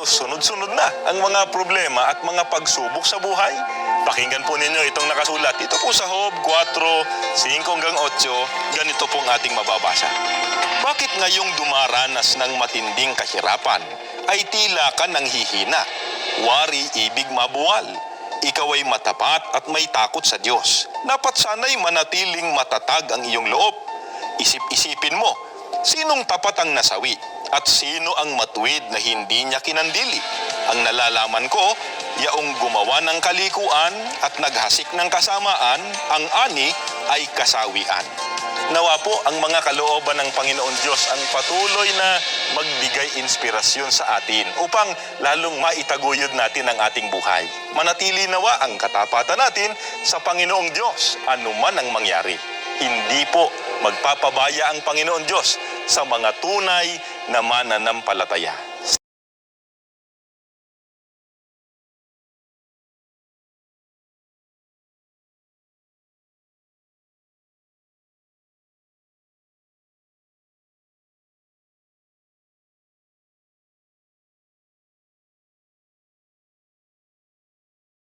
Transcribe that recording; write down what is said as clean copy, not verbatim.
Sunod-sunod na ang mga problema at mga pagsubok sa buhay. Pakinggan po ninyo itong nakasulat. Ito po sa Job 4:5-8, ganito pong ating mababasa. Bakit ngayong dumaranas ng matinding kahirapan, ay tila ka nang hihina? Wari ibig mabuwal. Ikaw ay matapat at may takot sa Diyos. Dapat sana'y manatiling matatag ang iyong loob. Isip-isipin mo, sinong tapat ang nasawi at sino ang matuwid na hindi niya kinandili? Ang nalalaman ko, yaong gumawa ng kalikuan at naghasik ng kasamaan, ang ani ay kasawian. Nawa po ang mga kalooban ng Panginoon Diyos ang patuloy na magbigay inspirasyon sa atin upang lalong maitaguyod natin ang ating buhay. Manatili nawa ang katapatan natin sa Panginoong Diyos, anuman ang mangyari. Hindi po magpapabaya ang Panginoon Diyos sa mga tunay na mananampalataya.